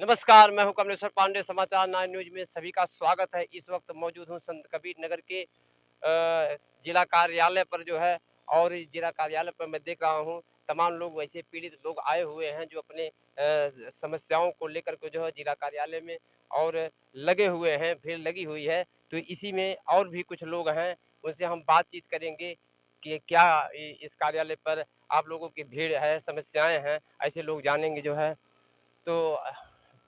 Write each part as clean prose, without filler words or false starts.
नमस्कार, मैं हूं कमलेश्वर पांडे, समाचार 9 न्यूज़ में सभी का स्वागत है। इस वक्त मौजूद हूं संत कबीर नगर के जिला कार्यालय पर जो है और इस जिला कार्यालय पर मैं देख रहा हूं तमाम लोग वैसे पीड़ित लोग आए हुए हैं जो अपने समस्याओं को लेकर के जो है जिला कार्यालय में और लगे हुए हैं, भीड़ लगी हुई है। तो इसी में और भी कुछ लोग हैं, उनसे हम बातचीत करेंगे कि क्या इ इस कार्यालय पर आप लोगों की भीड़ है, समस्याएँ हैं, ऐसे लोग जानेंगे जो है। तो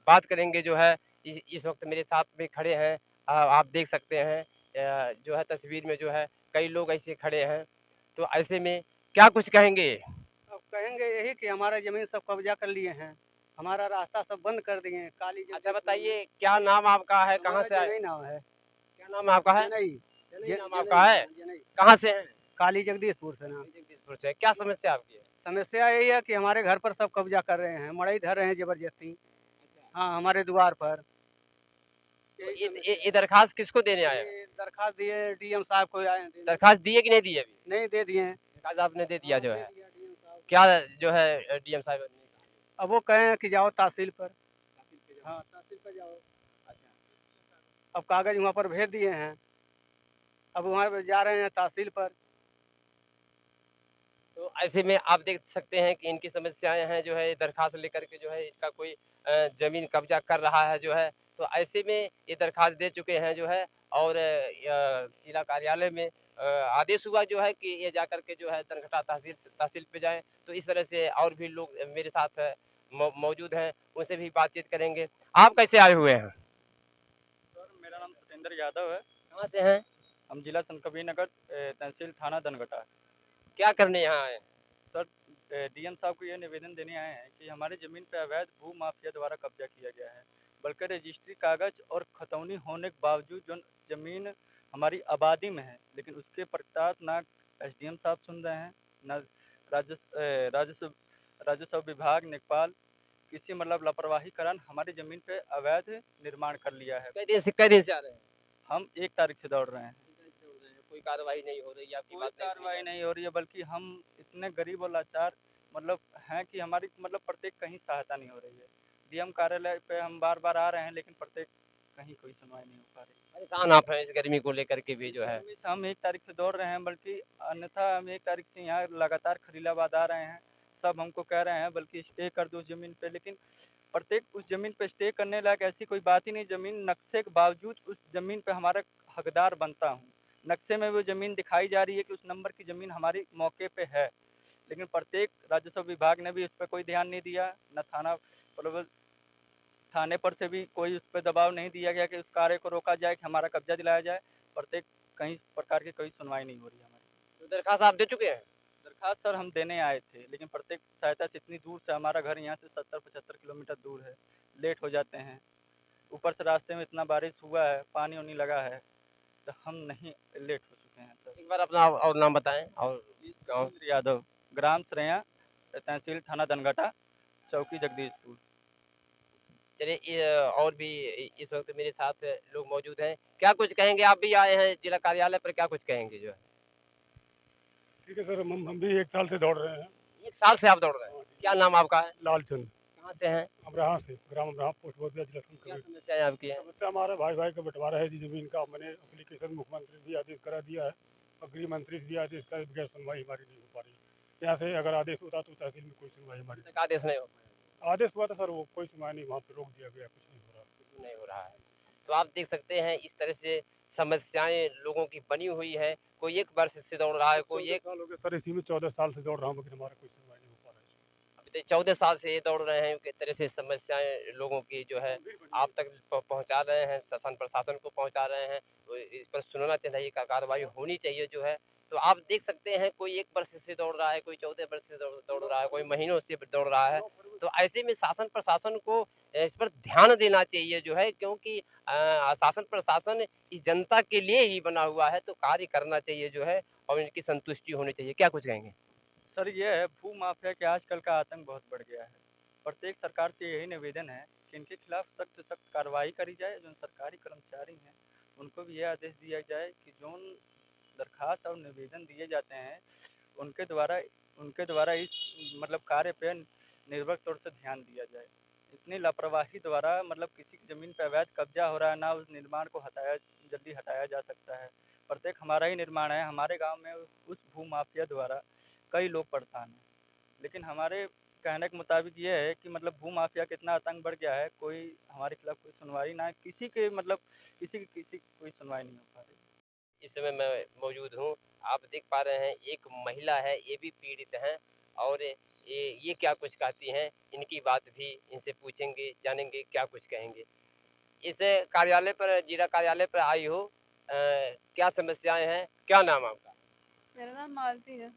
बात करेंगे जो है इस वक़्त मेरे साथ में खड़े हैं आप देख सकते हैं जो है तस्वीर में जो है कई लोग ऐसे खड़े हैं। तो ऐसे में क्या कुछ कहेंगे? अब कहेंगे यही कि हमारा ज़मीन सब कब्ज़ा कर लिए हैं। हमारा रास्ता सब बंद कर दिए हैं, काली अच्छा जगदीशपुर में। बताइए क्या नाम आपका है? कहाँ हमारा से आए? जनई नाम है, क्या नाम आपका है? जनई। जनई ज नाम आपका जनई, है? हाँ, जनई। कहाँ से हैं? काली जगदीशपुर से नाम। जगदीशपुर से। क्या समस्या आपकी है? समस्या यही है कि हमारे घर पर सब कब्ज़ा कर रहे हैं, मड़ई धर रहे हैं ज़बरदस्ती। हाँ, हमारे द्वार पर। तो यही ये समस्या है। दरख़्वास्त किसको देने आए हैं? ये दरख़्वास्त दिए डीएम साहब को आए हैं देने। दरख़्वास्त दिए कि नहीं दिए अभी? नहीं, दे दिए हैं। दरख़्वास्त आपने दे दिया हाँ, जो दे है। दिया डीएम साहब को। क्या जो है डीएम साहब ने कहा? अब वो कहे हैं कि जाओ तहसील पर। हाँ, तहसील पर जाओ। अच्छा। अब कागज़ वहाँ पर भेज दिए हैं। अब वहाँ पे जा रहे हैं तहसील पर। तो ऐसे में आप देख सकते हैं कि इनकी समस्याएँ हैं जो है दरख़्वास्त लेकर के जो है इनका कोई ज़मीन कब्ज़ा कर रहा है जो है, तो ऐसे में ये दरख़्वास्त दे चुके हैं जो है और जिला कार्यालय में आदेश हुआ जो है कि ये जाकर के जो है दरघटा तहसील पे जाएँ। तो इस तरह से और भी लोग मेरे साथ मौजूद हैं, उनसे भी बातचीत करेंगे। आप कैसे आए हुए हैं? सर, मेरा नाम सतेंद्र यादव है। कहाँ से हैं? हम जिला संत कबीरनगर तहसील थाना दनगटा। क्या करने यहाँ आए हैं? सर, डीएम साहब को ये निवेदन देने आए हैं कि हमारी ज़मीन पे अवैध भू माफिया द्वारा कब्जा किया गया है। बल्कि रजिस्ट्री कागज़ और खतौनी होने के बावजूद जो ज़मीन हमारी आबादी में है, लेकिन उसके पश्चात ना एसडीएम साहब सुन रहे हैं, ना राजस्व राजस्व विभाग लेखपाल किसी मतलब लापरवाही कारण हमारी ज़मीन पे अवैध निर्माण कर लिया है। कै दिन से आ रहे हैं? हम 1 तारीख से दौड़ रहे हैं। कोई कार्रवाई नहीं हो रही है, आपकी कोई बात नहीं सुनी कार्रवाई जा रही नहीं हो रही है, बल्कि हम इतने गरीब और लाचार मतलब हैं कि हमारी मतलब प्रत्येक कहीं सहायता नहीं हो रही है। डीएम कार्यालय पे हम बार-बार आ रहे हैं, लेकिन प्रत्येक कहीं कोई सुनवाई नहीं हो पा रही। परेशान आप हैं इस गर्मी को लेकर के भी इस जो है। गर्मी से हम 1 तारीख से दौड़ रहे हैं, बल्कि अन्यथा हम 1 तारीख से यहाँ लगातार खलीलाबाद आ रहे हैं। सब हमको कह रहे हैं बल्कि स्टे कर दो ज़मीन पे, लेकिन प्रत्येक उस ज़मीन पे स्टे करने लायक ऐसी कोई बात ही नहीं। ज़मीन नक्शे के बावजूद उस ज़मीन पे हमारा हकदार बनता हूँ। नक्शे में वो ज़मीन दिखाई जा रही है कि उस नंबर की ज़मीन हमारी मौके पे है, लेकिन प्रत्येक राजस्व विभाग ने भी उस पे कोई ध्यान नहीं दिया। न थाना मतलब थाने पर से भी कोई उस पे दबाव नहीं दिया गया कि उस कार्य को रोका जाए, कि हमारा कब्ज़ा दिलाया जाए। प्रत्येक कहीं प्रकार की कोई सुनवाई नहीं हो रही है हमारी। तो दरख़्वास्त आप दे चुके हैं? दरख़्वास्त सर हम देने आए थे, लेकिन प्रत्येक सहायता से इतनी दूर से हमारा घर यहाँ से 70-75 किलोमीटर दूर है, लेट हो जाते हैं। ऊपर से रास्ते में इतना बारिश हुआ है, पानी-वानी लगा है, तो हम नहीं लेट हो चुके हैं सर। एक बार अपना और नाम बताएँ और गाँव? सतेंद्र यादव, ग्राम सरेया, तहसील थाना दनगटा, चौकी जगदीशपुर। चलिए और भी इस वक़्त मेरे साथ लोग मौजूद हैं। क्या कुछ कहेंगे? आप भी आए हैं जिला कार्यालय पर क्या कुछ कहेंगे जो है? ठीक है सर, हम भी 1 साल से दौड़ रहे हैं। 1 साल से आप दौड़ रहे हैं। हाँ जी। क्या नाम आपका है? लालचंद, कहाँ से हैं? अमराहा से, ग्राम अमराहा, पोस्ट बतिया, जिला क्या संतकबीर। समस्याएँ आपकी हैं? समस्या हमारा भाई-भाई का बँटवारा है जी ज़मीन का। मैंने एप्लीकेशन मुख्यमंत्री से भी आदेश करा दिया है और गृह मंत्री से भी आदेश करा, बगैर सुनवाई हमारी नहीं हो पा रही है। यहाँ से अगर आदेश होता तो तहसील में कोई सुनवाई हमारी अभी तक आदेश नहीं हो पाया, नहीं। आदेश हुआ था सर, वो कोई सुनवाई नहीं, वहाँ पे रोक दिया गया, कुछ नहीं हो रहा। कुछ नहीं हो रहा है। तो आप देख सकते हैं इस तरह से समस्याएँ लोगों की बनी हुई है। कोई 1 वर्ष से दौड़ रहा है, कोई 14 एक साल हो गए सर, इसी में 14 साल से दौड़ रहा हूँ, लेकिन हमारा कोई सुनवाई नहीं हो पा रहा है। अभी तो 14 साल से ये दौड़ रहे हैं, किस तरह से समस्याएँ लोगों की जो है गंभीर बनी आप है। तक पहुँचा रहे हैं, शासन प्रशासन को पहुँचा रहे हैं। तो इस पर सुनना चाहिए, का कार्रवाई होनी चाहिए जो है। तो आप देख सकते हैं कोई 1 वर्ष से दौड़ रहा है, कोई 14 वर्ष से दौड़ दौड़ रहा है, कोई महीनों से दौड़ रहा है। तो ऐसे में शासन प्रशासन को इस पर ध्यान देना चाहिए जो है क्योंकि शासन प्रशासन इस जनता के लिए ही बना हुआ है, तो कार्य करना चाहिए जो है और इनकी संतुष्टि होनी चाहिए। क्या कुछ कहेंगे? सर, ये है भू माफिया के आजकल का आतंक बहुत बढ़ गया है। प्रत्येक सरकार से यही निवेदन है कि इनके खिलाफ सख्त से सख्त कार्रवाई करी जाए। जो सरकारी कर्मचारी हैं, उनको भी यह आदेश दिया जाए कि जोन दरखास्त और निवेदन दिए जाते हैं, उनके द्वारा उनके द्वारा इस मतलब कार्य पे निर्भर तौर से ध्यान दिया जाए। इतनी लापरवाही द्वारा मतलब किसी की ज़मीन पे अवैध कब्जा हो रहा है, ना उस निर्माण को जल्दी हटाया जा सकता है। प्रत्येक हमारा ही निर्माण है, हमारे गाँव में उस भूमाफिया द्वारा कई लोग परेशान हैं। लेकिन हमारे कहने के मुताबिक ये है कि मतलब भूमाफिया का इतना आतंक बढ़ गया है, कोई हमारे खिलाफ कोई सुनवाई ना है, किसी की कोई सुनवाई नहीं हो पा रही। इस समय मैं मौजूद हूँ। आप देख पा रहे हैं एक महिला है, ये भी पीड़ित हैं और ये क्या कुछ कहती हैं, इनकी बात भी इनसे पूछेंगे, जानेंगे क्या कुछ कहेंगे। इस कार्यालय पर जिला कार्यालय पर आई हो क्या समस्याएँ हैं? क्या नाम आपका? मेरा नाम मालती है।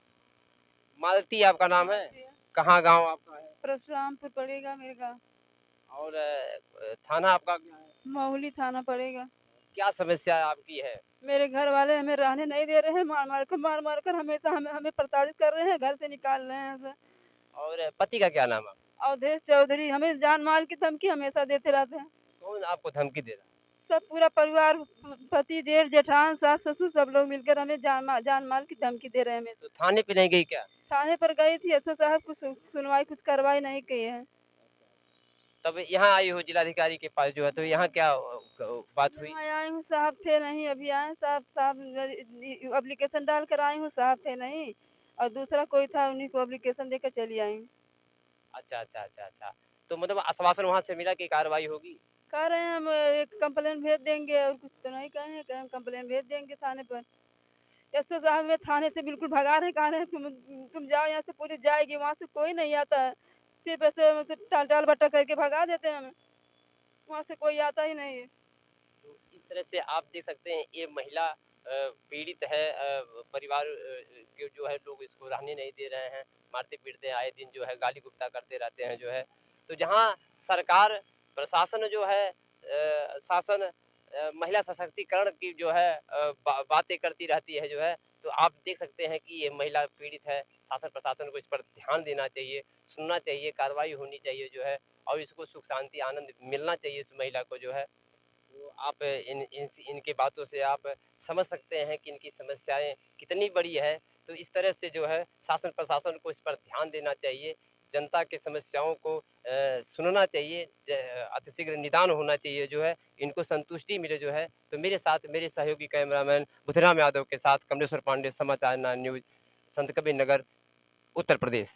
मालती आपका नाम है? मालती है। कहाँ गाँव आपका है? परशुरामपुर पड़ेगा मेरे गाँव। और थाना आपका क्या है? महुली थाना पड़ेगा। क्या समस्या आपकी है? मेरे घर वाले हमें रहने नहीं दे रहे हैं, मार कर हमेशा हमें हमें प्रताड़ित कर रहे हैं, घर से निकाल रहे हैं सर। और पति का क्या नाम है? अवधेश चौधरी हमें जान माल की धमकी हमेशा देते रहते हैं। कौन आपको धमकी दे रहा है? सब पूरा परिवार, पति, जेठ, जेठान, सास, ससुर सब लोग मिलकर हमें जान माल की धमकी दे रहे हैं हमें। तो थाने पे नहीं गई क्या? थाने पर गई थी, एसओ साहब कुछ सुनवाई कुछ कार्रवाई नहीं की है। तब यहाँ आई हो जिलाधिकारी के पास जो है, तो यहाँ क्या बात हुई? यहाँ आई हूँ, साहब थे नहीं, अभी आए साहब। साहब एप्लीकेशन डाल कर आई हूँ, साहब थे नहीं और दूसरा कोई था, उन्हीं को एप्लीकेशन देकर चली आई हूँ। अच्छा। तो मतलब आश्वासन वहाँ से मिला कि कार्रवाई होगी? कह रहे हैं हम एक कंप्लेन भेज देंगे, और कुछ तो नहीं कहे हैं, कहे हम कंप्लेन भेज देंगे थाने पर। एसओ साहब हमें थाने से बिल्कुल भगा रहे हैं, कह रहे हैं तुम जाओ यहाँ से, पुलिस जाएगी, वहाँ से कोई नहीं आता है। सिर्फ ऐसे मतलब टाल बट्टा करके भगा देते हैं हमें, वहाँ से कोई आता ही नहीं है। तो इस तरह से आप देख सकते हैं ये महिला पीड़ित है, परिवार के जो है लोग इसको रहने नहीं दे रहे हैं, मारते पीटते हैं, आए दिन जो है गाली गुप्ता करते रहते हैं जो है। तो जहाँ सरकार प्रशासन जो है शासन महिला सशक्तिकरण की जो है बातें करती रहती है जो है, तो आप देख सकते हैं कि ये महिला पीड़ित है। शासन प्रशासन को इस पर ध्यान देना चाहिए, सुनना चाहिए, कार्रवाई होनी चाहिए जो है, और इसको सुख शांति आनंद मिलना चाहिए इस महिला को जो है। तो आप इनकी बातों से आप समझ सकते हैं कि इनकी समस्याएँ कितनी बड़ी है। तो इस तरह से जो है शासन प्रशासन को इस पर ध्यान देना चाहिए, जनता की समस्याओं को सुनना चाहिए, अतिशीघ्र निदान होना चाहिए जो है, इनको संतुष्टि मिले जो है। तो मेरे साथ मेरे सहयोगी कैमरामैन बुधराम यादव के साथ कमलेश्वर पांडे, समाचार 9 न्यूज़, संत कबीर नगर, उत्तर प्रदेश।